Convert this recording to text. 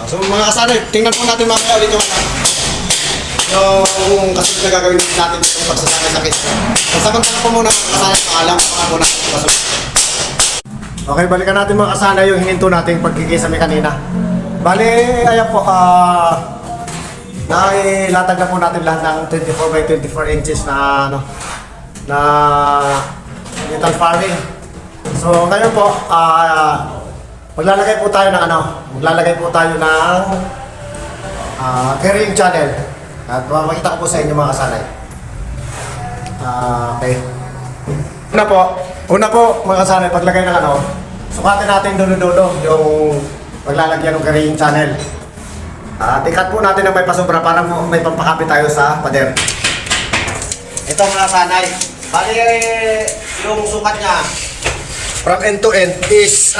So mga kasanay, tingnan po natin mamaya ulit yung kasunod na gagawin natin itong pagsasakay-sakit. Samantalang po muna mga kasanay, paalam pa muna itong kasunod. Okay, balikan natin mga kasanay yung hininto natin pagkikisame kanina. Bali, ayan po, nailatag na po natin lahat ng 24 by 24 inches na na metal farming. So ngayon po, maglalagay po tayo ng carrying channel. At makikita ko po sa inyo mga kasanay. Okay. Una po mga kasanay, paglagay ng sukatin natin dulo-dulo yung maglalagyan ng carrying channel. Ikat po natin ng may pasobra para may pampakapit tayo sa pader. Ito mga kasanay, bali yung sukat niya from end to end is